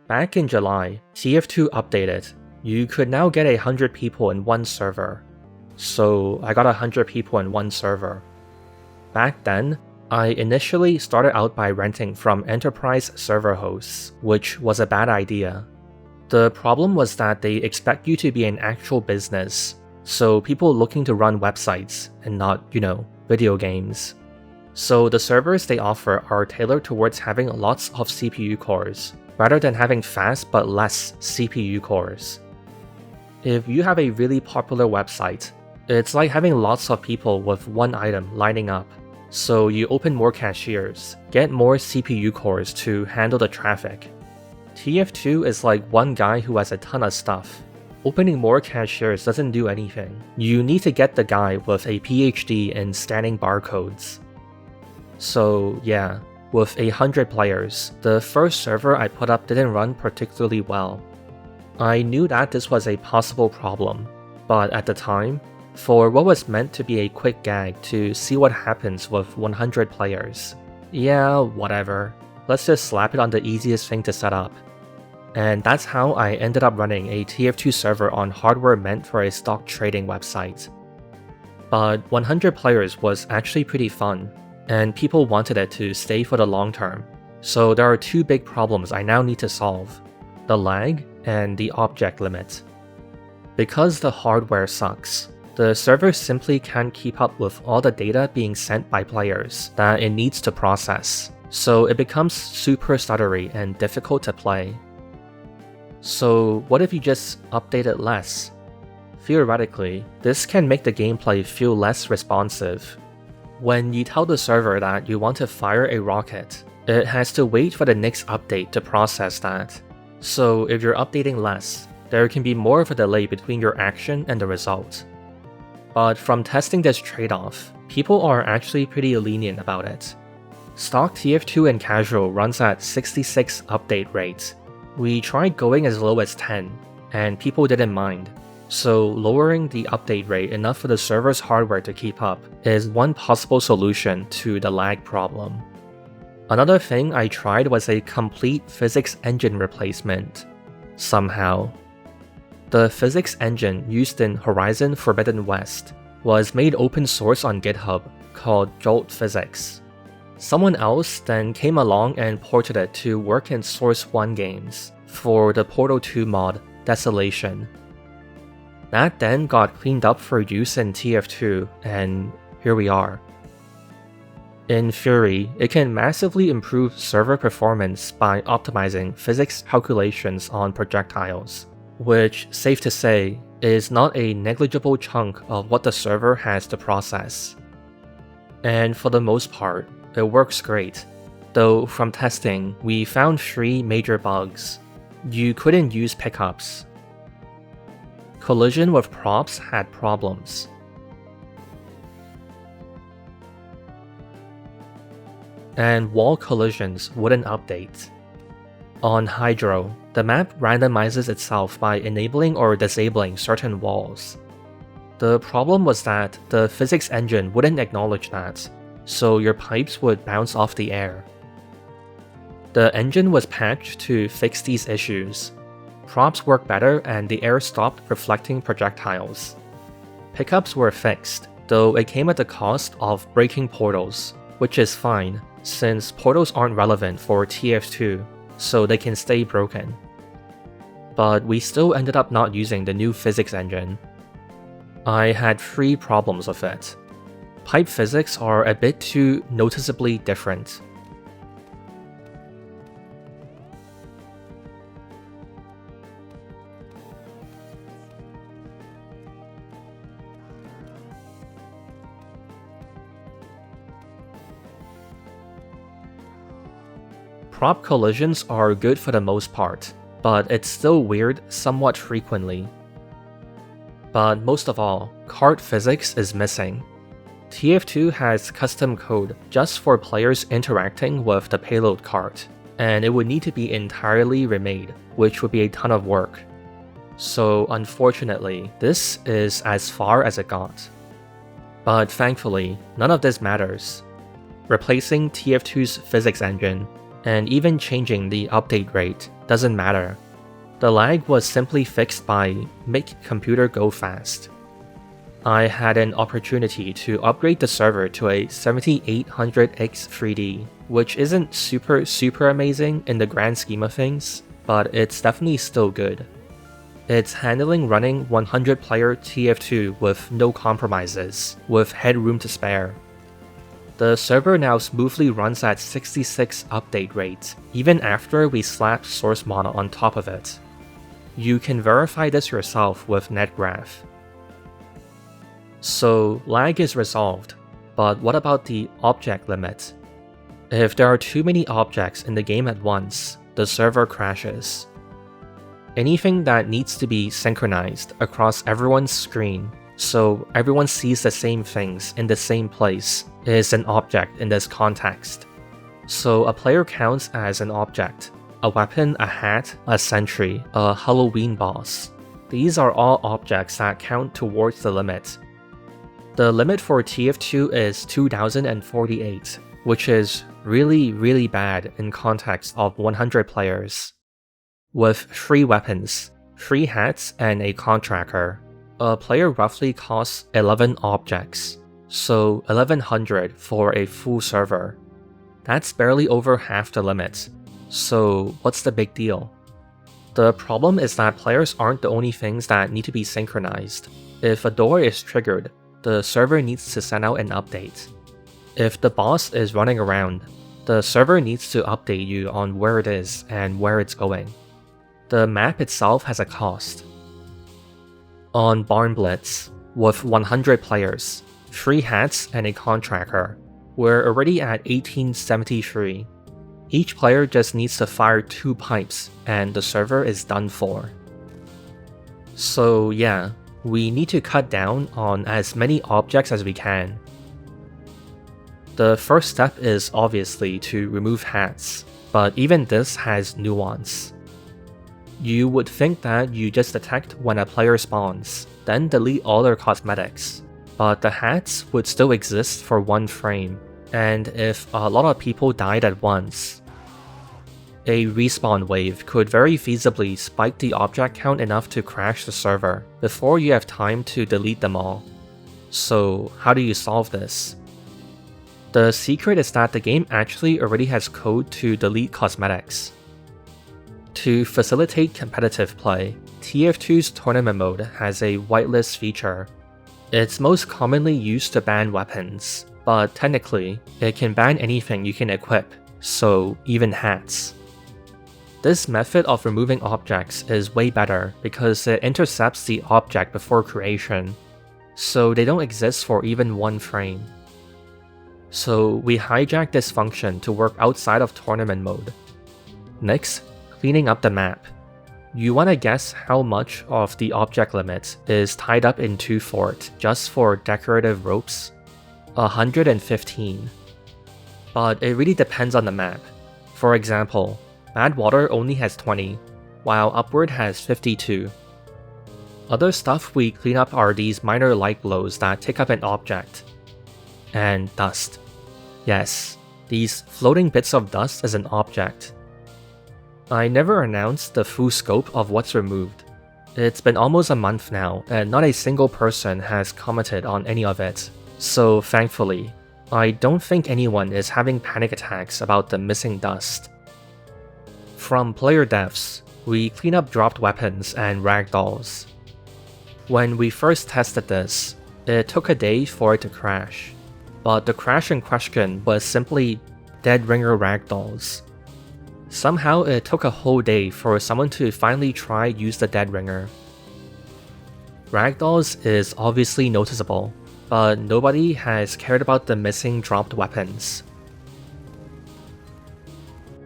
Back in July, TF2 updated. You could now get 100 people in one server. So I got 100 people in one server. Back then, I initially started out by renting from enterprise server hosts, which was a bad idea. The problem was that they expect you to be an actual business, so people looking to run websites and not, video games. So the servers they offer are tailored towards having lots of CPU cores, rather than having fast but less CPU cores. If you have a really popular website, it's like having lots of people with one item lining up. So you open more cashiers, get more CPU cores to handle the traffic. TF2 is like one guy who has a ton of stuff. Opening more cashiers doesn't do anything. You need to get the guy with a PhD in scanning barcodes. So yeah, with 100 players, the first server I put up didn't run particularly well. I knew that this was a possible problem, but at the time, for what was meant to be a quick gag to see what happens with 100 players, yeah, whatever, let's just slap it on the easiest thing to set up. And that's how I ended up running a TF2 server on hardware meant for a stock trading website. But 100 players was actually pretty fun, and people wanted it to stay for the long term. So there are two big problems I now need to solve: the lag and the object limit. Because the hardware sucks, the server simply can't keep up with all the data being sent by players that it needs to process, so it becomes super stuttery and difficult to play. So what if you just update it less? Theoretically, this can make the gameplay feel less responsive. When you tell the server that you want to fire a rocket, it has to wait for the next update to process that. So if you're updating less, there can be more of a delay between your action and the result. But from testing this trade-off, people are actually pretty lenient about it. Stock TF2 and casual runs at 66 update rate. We tried going as low as 10, and people didn't mind. So lowering the update rate enough for the server's hardware to keep up is one possible solution to the lag problem. Another thing I tried was a complete physics engine replacement. Somehow. The physics engine used in Horizon Forbidden West was made open source on GitHub called Jolt Physics. Someone else then came along and ported it to work in Source 1 games for the Portal 2 mod, Desolation. That then got cleaned up for use in TF2, and here we are. In theory, it can massively improve server performance by optimizing physics calculations on projectiles, which, safe to say, is not a negligible chunk of what the server has to process. And for the most part, it works great, though from testing, we found 3 major bugs. You couldn't use pickups. Collision with props had problems. And wall collisions wouldn't update. On Hydro, the map randomizes itself by enabling or disabling certain walls. The problem was that the physics engine wouldn't acknowledge that, so your pipes would bounce off the air. The engine was patched to fix these issues. Props worked better and the air stopped reflecting projectiles. Pickups were fixed, though it came at the cost of breaking portals, which is fine, since portals aren't relevant for TF2, so they can stay broken. But we still ended up not using the new physics engine. I had 3 problems with it. Pipe physics are a bit too noticeably different. Prop collisions are good for the most part, but it's still weird somewhat frequently. But most of all, cart physics is missing. TF2 has custom code just for players interacting with the payload cart, and it would need to be entirely remade, which would be a ton of work. So unfortunately, this is as far as it got. But thankfully, none of this matters. Replacing TF2's physics engine, and even changing the update rate, doesn't matter. The lag was simply fixed by make computer go fast. I had an opportunity to upgrade the server to a 7800X 3D, which isn't super amazing in the grand scheme of things, but it's definitely still good. It's handling running 100 player TF2 with no compromises, with headroom to spare. The server now smoothly runs at 66 update rate, even after we slapped source mono on top of it. You can verify this yourself with netgraph. So lag is resolved, but what about the object limit? If there are too many objects in the game at once, the server crashes. Anything that needs to be synchronized across everyone's screen, so everyone sees the same things in the same place, is an object in this context. So a player counts as an object, a weapon, a hat, a sentry, a Halloween boss. These are all objects that count towards the limit. The limit for TF2 is 2048, which is really bad in context of 100 players. With 3 weapons, 3 hats, and a contractor, a player roughly costs 11 objects, so 1100 for a full server. That's barely over half the limit, so what's the big deal? The problem is that players aren't the only things that need to be synchronized. If a door is triggered, the server needs to send out an update. If the boss is running around, the server needs to update you on where it is and where it's going. The map itself has a cost. On Barn Blitz, with 100 players, 3 hats and a contractor, we're already at 1873. Each player just needs to fire 2 pipes and the server is done for. So yeah, we need to cut down on as many objects as we can. The first step is obviously to remove hats, but even this has nuance. You would think that you just detect when a player spawns, then delete all their cosmetics, but the hats would still exist for 1 frame, and if a lot of people died at once, a respawn wave could very feasibly spike the object count enough to crash the server before you have time to delete them all. So how do you solve this? The secret is that the game actually already has code to delete cosmetics. To facilitate competitive play, TF2's tournament mode has a whitelist feature. It's most commonly used to ban weapons, but technically, it can ban anything you can equip, so even hats. This method of removing objects is way better because it intercepts the object before creation, so they don't exist for even 1 frame. So we hijack this function to work outside of tournament mode. Next, cleaning up the map. You wanna guess how much of the object limit is tied up into fort just for decorative ropes? 115. But it really depends on the map. For example, Bad Water only has 20, while Upward has 52. Other stuff we clean up are these minor light blows that take up an object. And dust. Yes, these floating bits of dust is an object. I never announced the full scope of what's removed. It's been almost a month now, and not a single person has commented on any of it. So thankfully, I don't think anyone is having panic attacks about the missing dust. From player deaths, we clean up dropped weapons and ragdolls. When we first tested this, it took a day for it to crash, but the crash in question was simply dead ringer ragdolls. Somehow it took a whole day for someone to finally try use the dead ringer. Ragdolls is obviously noticeable, but nobody has cared about the missing dropped weapons.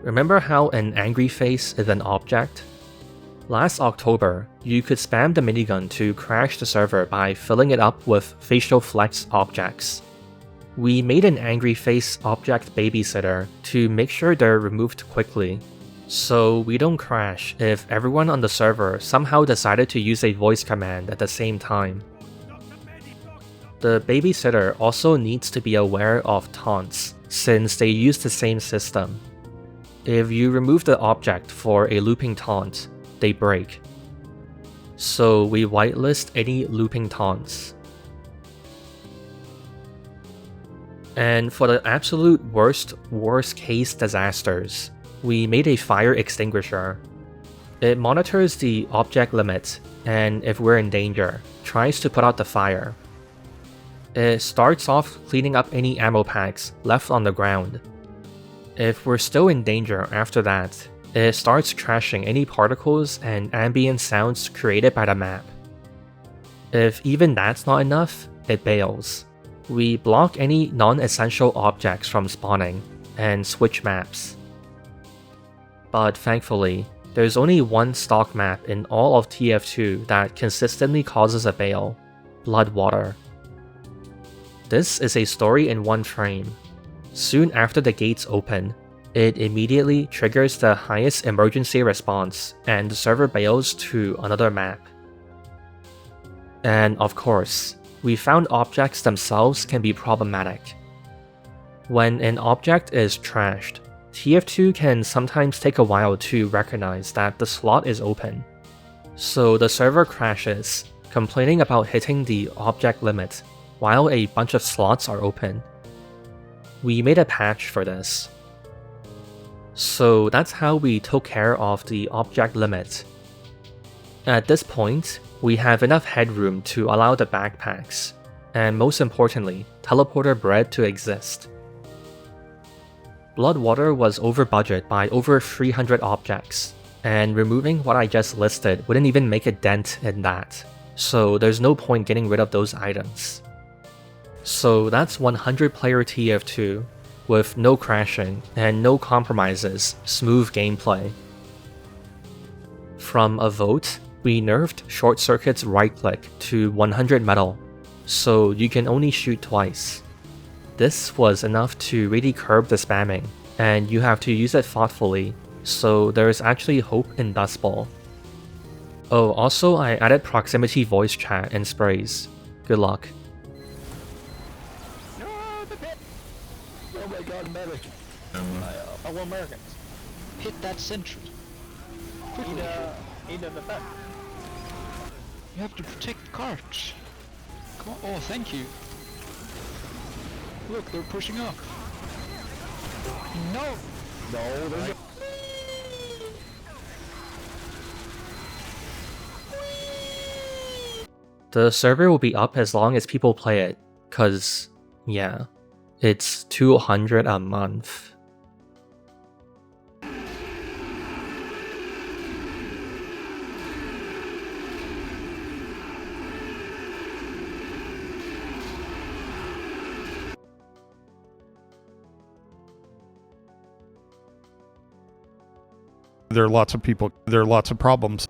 Remember how an angry face is an object? Last October, you could spam the minigun to crash the server by filling it up with facial flex objects. We made an angry face object babysitter to make sure they're removed quickly, so we don't crash if everyone on the server somehow decided to use a voice command at the same time. The babysitter also needs to be aware of taunts, since they use the same system. If you remove the object for a looping taunt, they break. So we whitelist any looping taunts. And for the absolute worst case disasters, we made a fire extinguisher. It monitors the object limit, and if we're in danger, tries to put out the fire. It starts off cleaning up any ammo packs left on the ground. If we're still in danger after that, it starts trashing any particles and ambient sounds created by the map. If even that's not enough, it bails. We block any non-essential objects from spawning, and switch maps. But thankfully, there's only one stock map in all of TF2 that consistently causes a bail: Bloodwater. This is a story in one frame. Soon after the gates open, it immediately triggers the highest emergency response and the server bails to another map. And of course, we found objects themselves can be problematic. When an object is trashed, TF2 can sometimes take a while to recognize that the slot is open. So the server crashes, complaining about hitting the object limit while a bunch of slots are open. We made a patch for this. So that's how we took care of the object limit. At this point, we have enough headroom to allow the backpacks, and most importantly, teleporter bread to exist. Bloodwater was over budget by over 300 objects, and removing what I just listed wouldn't even make a dent in that, so there's no point getting rid of those items. So that's 100 player TF2, with no crashing and no compromises, smooth gameplay. From a vote, we nerfed Short Circuit's right click to 100 metal, so you can only shoot twice. This was enough to really curb the spamming, and you have to use it thoughtfully, so there is actually hope in Dust Bowl. Oh, also I added proximity voice chat and sprays. Good luck. Oh my god, medic! I want Americans. Hit that sentry. Quickly. Need an effect. You have to protect the carts. Come on. Oh, thank you. Look, they're pushing up. No! No, there's a... The server will be up as long as people play it, cause, yeah, it's 200 a month. There are lots of people, there are lots of problems.